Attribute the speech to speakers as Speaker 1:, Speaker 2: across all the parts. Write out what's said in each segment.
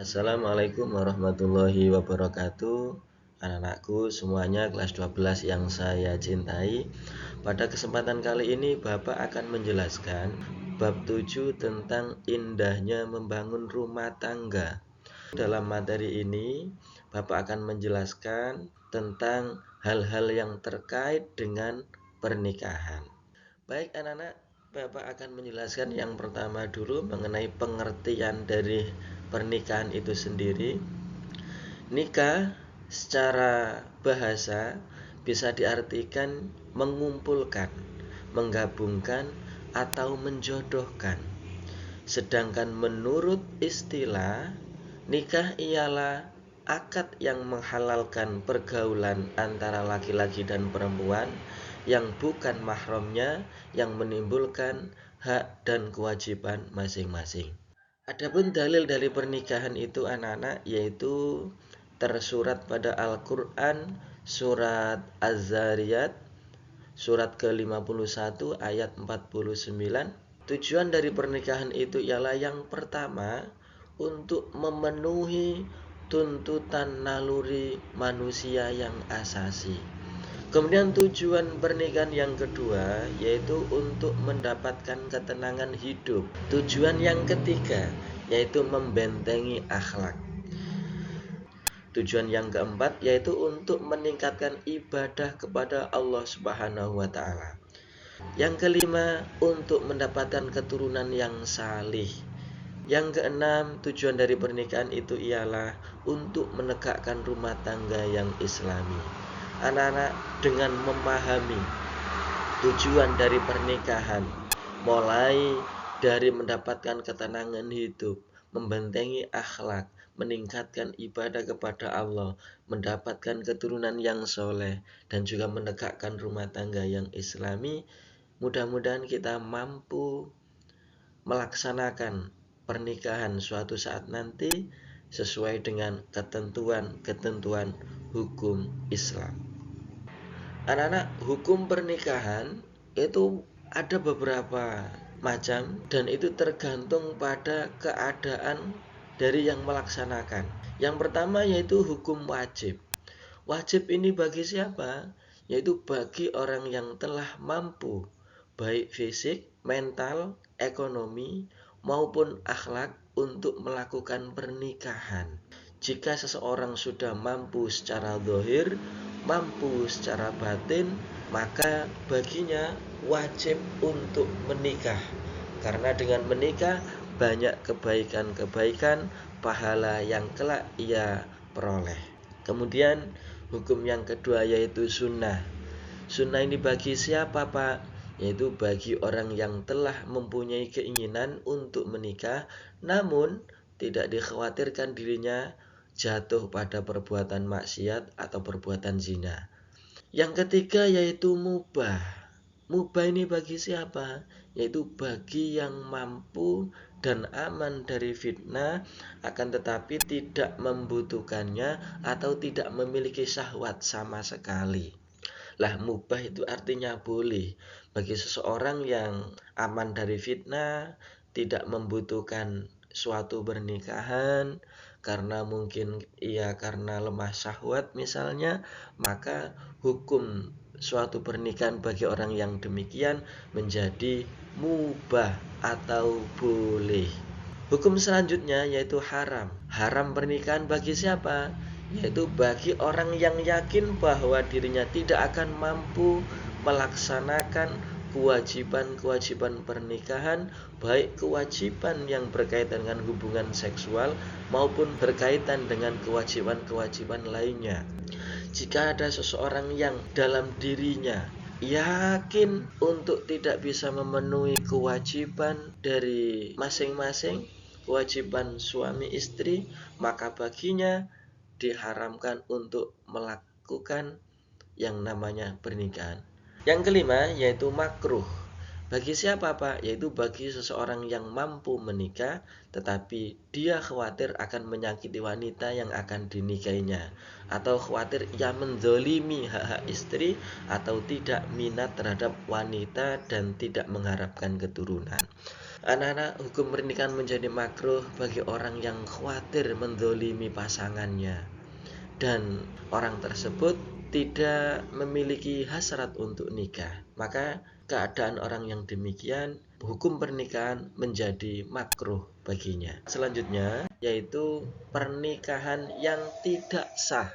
Speaker 1: Assalamualaikum warahmatullahi wabarakatuh. Anak-anakku semuanya kelas 12 yang saya cintai. Pada kesempatan kali ini Bapak akan menjelaskan bab 7 tentang indahnya membangun rumah tangga. Dalam materi ini Bapak akan menjelaskan tentang hal-hal yang terkait dengan pernikahan. Baik anak-anak, Bapak akan menjelaskan yang pertama dulu mengenai pengertian dari pernikahan itu sendiri. Nikah secara bahasa bisa diartikan mengumpulkan, menggabungkan, atau menjodohkan. Sedangkan menurut istilah, nikah ialah akad yang menghalalkan pergaulan antara laki-laki dan perempuan yang bukan mahramnya, yang menimbulkan hak dan kewajiban masing-masing. Adapun dalil dari pernikahan itu anak-anak yaitu tersurat pada Al-Quran surat Az-Zariyat surat ke-51 ayat 49. Tujuan dari pernikahan itu ialah yang pertama untuk memenuhi tuntutan naluri manusia yang asasi. Kemudian tujuan pernikahan yang kedua yaitu untuk mendapatkan ketenangan hidup. Tujuan yang ketiga yaitu membentengi akhlak. Tujuan yang keempat yaitu untuk meningkatkan ibadah kepada Allah Subhanahu wa taala. Yang kelima untuk mendapatkan keturunan yang salih. Yang keenam, tujuan dari pernikahan itu ialah untuk menegakkan rumah tangga yang islami. Anak-anak dengan memahami tujuan dari pernikahan, mulai dari mendapatkan ketenangan hidup, membentengi akhlak, meningkatkan ibadah kepada Allah, mendapatkan keturunan yang soleh, dan juga menegakkan rumah tangga yang islami, mudah-mudahan kita mampu melaksanakan pernikahan suatu saat nanti sesuai dengan ketentuan-ketentuan hukum Islam. Anak-anak, hukum pernikahan itu ada beberapa macam dan itu tergantung pada keadaan dari yang melaksanakan. Yang pertama yaitu hukum wajib. Wajib ini bagi siapa? Yaitu bagi orang yang telah mampu baik fisik, mental, ekonomi maupun akhlak untuk melakukan pernikahan. Jika seseorang sudah mampu secara zahir, mampu secara batin, maka baginya wajib untuk menikah. Karena dengan menikah banyak kebaikan-kebaikan, pahala yang kelak ia peroleh. Kemudian hukum yang kedua yaitu sunnah. Sunnah ini bagi siapa Pak? Yaitu bagi orang yang telah mempunyai keinginan untuk menikah, namun tidak dikhawatirkan dirinya jatuh pada perbuatan maksiat atau perbuatan zina. Yang ketiga yaitu mubah. Mubah ini bagi siapa? Yaitu bagi yang mampu dan aman dari fitnah, akan tetapi tidak membutuhkannya atau tidak memiliki syahwat sama sekali. Lah mubah itu artinya boleh bagi seseorang yang aman dari fitnah, tidak membutuhkan suatu pernikahan karena mungkin karena lemah syahwat misalnya, maka hukum suatu pernikahan bagi orang yang demikian menjadi mubah atau boleh. Hukum selanjutnya yaitu haram. Haram pernikahan bagi siapa? Yaitu bagi orang yang yakin bahwa dirinya tidak akan mampu melaksanakan kewajiban-kewajiban pernikahan, baik kewajiban yang berkaitan dengan hubungan seksual maupun berkaitan dengan kewajiban-kewajiban lainnya. Jika ada seseorang yang dalam dirinya yakin untuk tidak bisa memenuhi kewajiban dari masing-masing, kewajiban suami istri, maka baginya diharamkan untuk melakukan yang namanya pernikahan. Yang kelima yaitu makruh. Bagi siapa Pak? Yaitu bagi seseorang yang mampu menikah tetapi dia khawatir akan menyakiti wanita yang akan dinikahinya, atau khawatir ia menzolimi hak-hak istri, atau tidak minat terhadap wanita dan tidak mengharapkan keturunan. Anak-anak, hukum pernikahan menjadi makruh bagi orang yang khawatir mendolimi pasangannya dan orang tersebut tidak memiliki hasrat untuk nikah. Maka keadaan orang yang demikian, hukum pernikahan menjadi makruh baginya. Selanjutnya yaitu pernikahan yang tidak sah.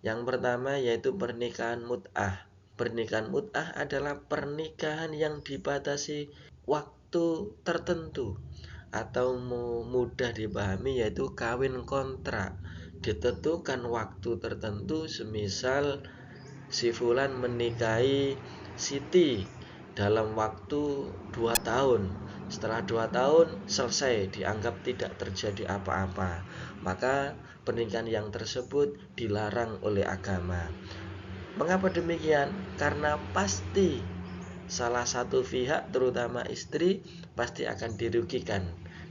Speaker 1: Yang pertama yaitu pernikahan mut'ah. Pernikahan mut'ah adalah pernikahan yang dibatasi waktu tertentu, atau mudah dipahami yaitu kawin kontrak. Ditentukan waktu tertentu, semisal si fulan menikahi Siti dalam waktu 2 tahun. Setelah 2 tahun selesai, dianggap tidak terjadi apa-apa, maka pernikahan yang tersebut dilarang oleh agama. Mengapa demikian? Karena pasti salah satu pihak, terutama istri, pasti akan dirugikan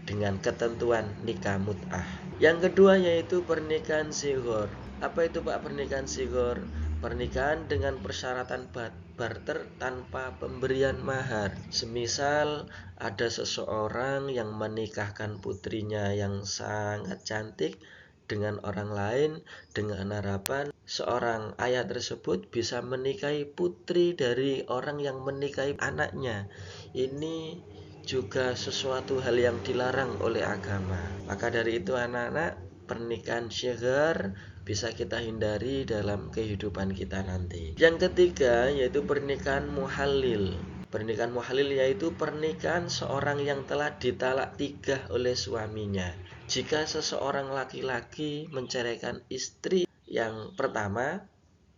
Speaker 1: dengan ketentuan nikah mut'ah. Yang kedua yaitu pernikahan sighar. Apa itu Pak pernikahan sighar? Pernikahan dengan persyaratan barter tanpa pemberian mahar. Semisal ada seseorang yang menikahkan putrinya yang sangat cantik dengan orang lain dengan harapan seorang ayah tersebut bisa menikahi putri dari orang yang menikahi anaknya. Ini juga sesuatu hal yang dilarang oleh agama. Maka dari itu anak-anak, pernikahan syighar bisa kita hindari dalam kehidupan kita nanti. Yang ketiga yaitu pernikahan muhalil. Pernikahan muhalil yaitu pernikahan seorang yang telah ditalak 3 oleh suaminya. Jika seseorang laki-laki menceraikan istri yang pertama,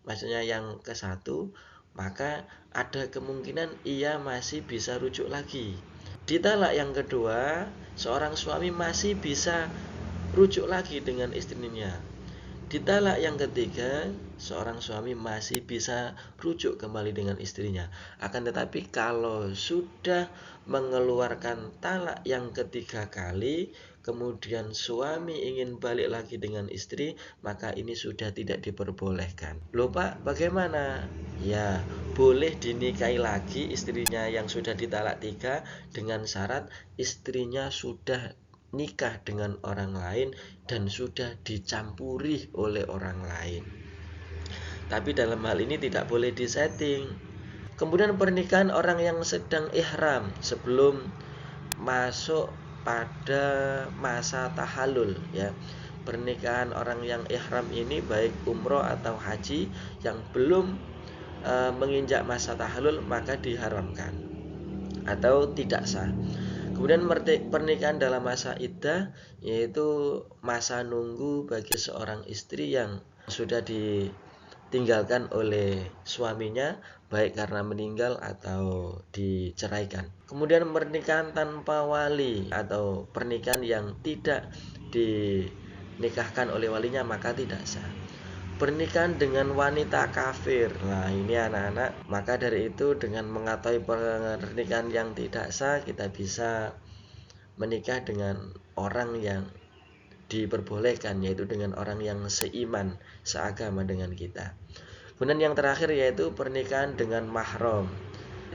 Speaker 1: maksudnya yang ke-1, maka ada kemungkinan ia masih bisa rujuk lagi. Ditalak yang kedua, seorang suami masih bisa rujuk lagi dengan istrinya. Ditalak yang ketiga, seorang suami masih bisa rujuk kembali dengan istrinya. Akan tetapi kalau sudah mengeluarkan talak yang ketiga kali, kemudian suami ingin balik lagi dengan istri, maka ini sudah tidak diperbolehkan. Loh Pak, bagaimana? Ya, boleh dinikahi lagi istrinya yang sudah ditalak 3 dengan syarat istrinya sudah nikah dengan orang lain dan sudah dicampuri oleh orang lain. Tapi dalam hal ini tidak boleh disetting. Kemudian pernikahan orang yang sedang ihram sebelum masuk pada masa tahallul ya. Pernikahan orang yang ihram ini baik umroh atau haji yang belum menginjak masa tahallul maka diharamkan atau tidak sah. Kemudian pernikahan dalam masa iddah yaitu masa nunggu bagi seorang istri yang sudah ditinggalkan oleh suaminya baik karena meninggal atau diceraikan. Kemudian pernikahan tanpa wali atau pernikahan yang tidak dinikahkan oleh walinya maka tidak sah. Pernikahan dengan wanita kafir. Nah ini anak-anak, maka dari itu dengan mengetahui pernikahan yang tidak sah, kita bisa menikah dengan orang yang diperbolehkan, yaitu dengan orang yang seiman, seagama dengan kita. Kemudian yang terakhir yaitu pernikahan dengan mahram.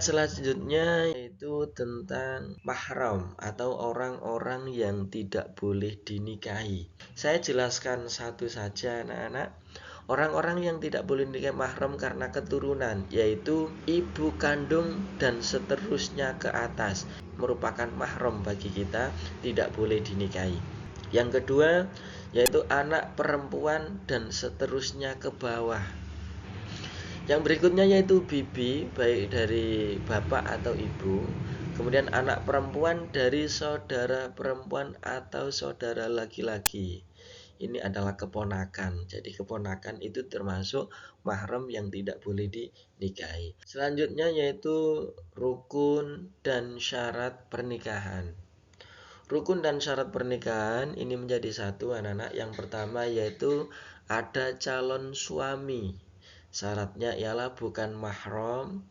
Speaker 1: Selanjutnya yaitu tentang mahram atau orang-orang yang tidak boleh dinikahi. Saya jelaskan satu saja anak-anak. Orang-orang yang tidak boleh nikah mahram karena keturunan yaitu ibu kandung dan seterusnya ke atas merupakan mahram bagi kita, tidak boleh dinikahi. Yang kedua yaitu anak perempuan dan seterusnya ke bawah. Yang berikutnya yaitu bibi baik dari bapak atau ibu. Kemudian anak perempuan dari saudara perempuan atau saudara laki-laki. Ini adalah keponakan. Jadi keponakan itu termasuk mahram yang tidak boleh dinikahi. Selanjutnya yaitu rukun dan syarat pernikahan. Rukun dan syarat pernikahan ini menjadi satu anak-anak. Yang pertama yaitu ada calon suami. Syaratnya ialah bukan mahram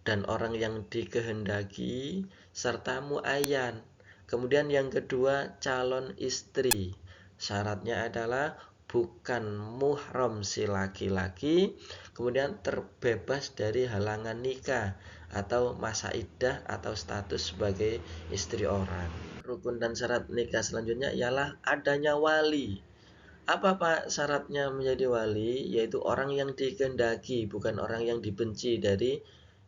Speaker 1: dan orang yang dikehendaki serta muayyan. Kemudian yang kedua calon istri. Syaratnya adalah bukan muhram si laki-laki, kemudian terbebas dari halangan nikah atau masa iddah atau status sebagai istri orang. Rukun dan syarat nikah selanjutnya ialah adanya wali. Apa Pak syaratnya menjadi wali? Yaitu orang yang dikehendaki, bukan orang yang dibenci dari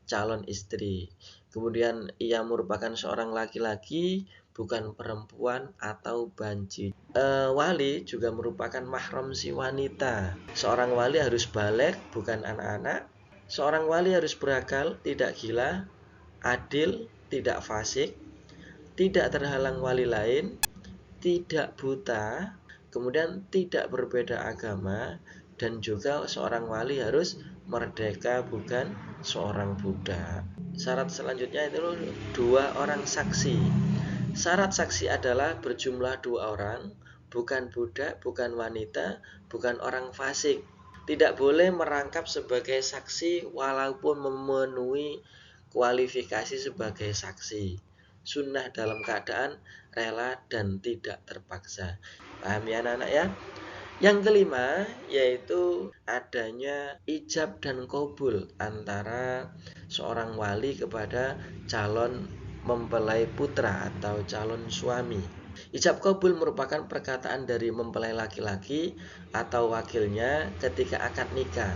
Speaker 1: calon istri. Kemudian ia merupakan seorang laki-laki, bukan perempuan atau banci. Wali juga merupakan mahram si wanita. Seorang wali harus balik, bukan anak-anak. Seorang wali harus berakal, tidak gila, adil, tidak fasik, tidak terhalang wali lain, tidak buta, kemudian tidak berbeda agama, dan juga seorang wali harus merdeka, bukan seorang budak. Syarat selanjutnya itu 2 orang saksi. Syarat saksi adalah berjumlah 2 orang, bukan budak, bukan wanita, bukan orang fasik. Tidak boleh merangkap sebagai saksi walaupun memenuhi kualifikasi sebagai saksi. Sunnah dalam keadaan rela dan tidak terpaksa. Paham ya anak-anak ya? Yang kelima yaitu adanya ijab dan qabul antara seorang wali kepada calon mempelai putra atau calon suami. Ijab qabul merupakan perkataan dari mempelai laki-laki atau wakilnya ketika akad nikah.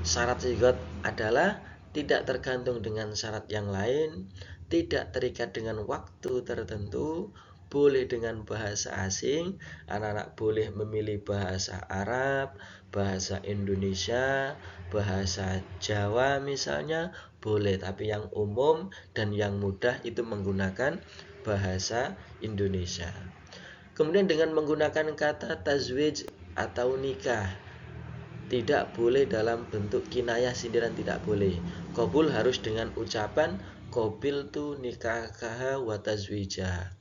Speaker 1: Syarat zigot adalah tidak tergantung dengan syarat yang lain, tidak terikat dengan waktu tertentu, boleh dengan bahasa asing, anak-anak boleh memilih bahasa Arab, bahasa Indonesia, bahasa Jawa misalnya, boleh, tapi yang umum dan yang mudah itu menggunakan bahasa Indonesia. Kemudian dengan menggunakan kata tazwij atau nikah, tidak boleh dalam bentuk kinayah sindiran, tidak boleh. Qabul harus dengan ucapan qabiltu nikahah wa tazwija.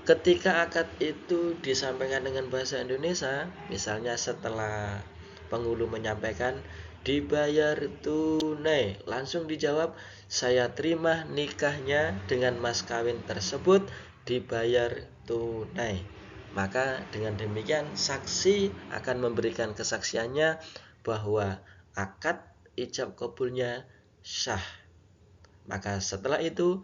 Speaker 1: Ketika akad itu disampaikan dengan bahasa Indonesia, misalnya setelah penghulu menyampaikan dibayar tunai, langsung dijawab saya terima nikahnya dengan mas kawin tersebut dibayar tunai. Maka dengan demikian saksi akan memberikan kesaksiannya bahwa akad ijab qabulnya sah. Maka setelah itu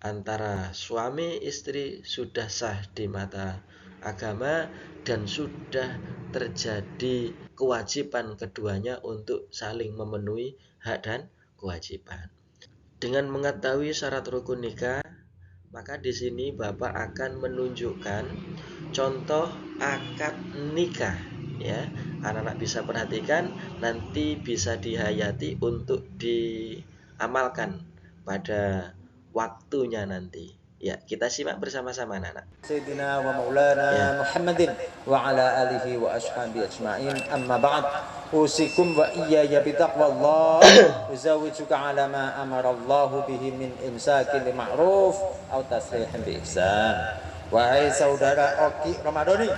Speaker 1: antara suami istri sudah sah di mata agama dan sudah terjadi kewajiban keduanya untuk saling memenuhi hak dan kewajiban. Dengan mengetahui syarat rukun nikah, maka di sini Bapak akan menunjukkan contoh akad nikah ya. Anak-anak bisa perhatikan, nanti bisa dihayati untuk diamalkan pada waktunya nanti. Ya, kita simak bersama-sama anak-anak.
Speaker 2: Sayyidina wa maulana Muhammadin wa ala alihi wa ashabi ajma'in, amma ba'd. Usikum wa iyaya bitaqwallah. Uzawijuka ala ma amara Allah bihi min imsakin bi ma'ruf atau tasrihin bi ihsan. Wahai saudara Oki Ramadhani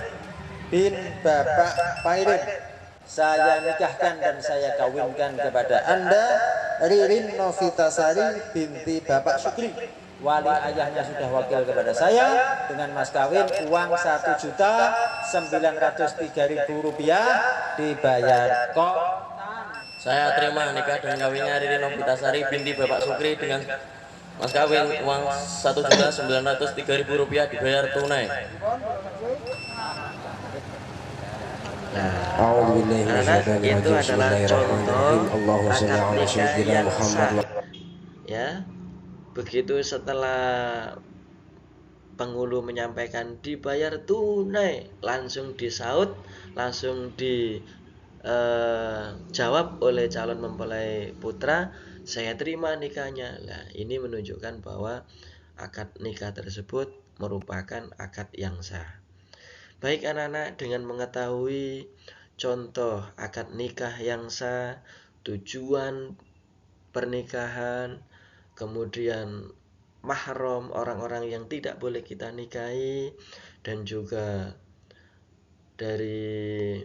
Speaker 2: bin Bapak Pairin, saya nikahkan dan saya kawinkan kepada Anda Ririn Novitasari binti Bapak Sukri. Wali ayahnya sudah wakil kepada saya dengan mas kawin uang Rp1.903.000 dibayar kok.
Speaker 3: Saya terima nikah dan kawinnya Ririn Novitasari binti Bapak Sukri dengan mas kawin uang Rp1.903.000 dibayar tunai.
Speaker 1: Nah, anak-anak itu adalah contoh akad nikah yang sah. Ya, begitu setelah penghulu menyampaikan dibayar tunai, langsung disaut, langsung dijawab oleh calon mempelai putra, saya terima nikahnya. Nah, ini menunjukkan bahwa akad nikah tersebut merupakan akad yang sah. Baik anak-anak, dengan mengetahui contoh akad nikah yang sah, tujuan pernikahan, kemudian mahram orang-orang yang tidak boleh kita nikahi, dan juga dari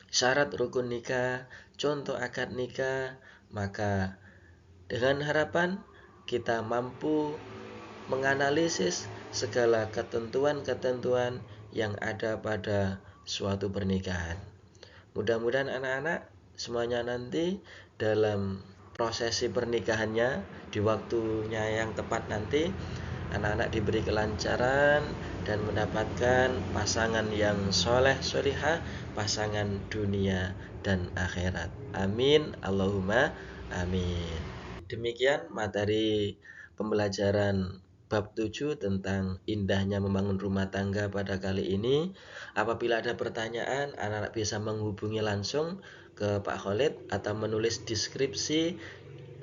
Speaker 1: syarat rukun nikah, contoh akad nikah, maka dengan harapan kita mampu menganalisis segala ketentuan-ketentuan yang ada pada suatu pernikahan. Mudah-mudahan anak-anak semuanya nanti dalam prosesi pernikahannya di waktunya yang tepat nanti anak-anak diberi kelancaran dan mendapatkan pasangan yang soleh solihah, pasangan dunia dan akhirat. Amin Allahumma amin. Demikian materi pembelajaran bab 7 tentang indahnya membangun rumah tangga pada kali ini. Apabila ada pertanyaan, anak-anak bisa menghubungi langsung ke Pak Khalid atau menulis deskripsi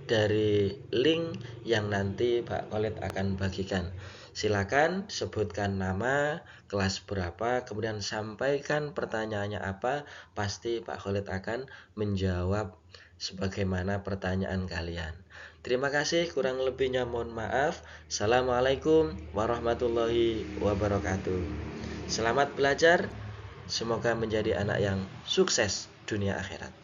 Speaker 1: dari link yang nanti Pak Khalid akan bagikan. Silakan sebutkan nama, kelas berapa, kemudian sampaikan pertanyaannya apa, pasti Pak Khalid akan menjawab sebagaimana pertanyaan kalian. Terima kasih, kurang lebihnya mohon maaf. Assalamualaikum warahmatullahi wabarakatuh. Selamat belajar, semoga menjadi anak yang sukses dunia akhirat.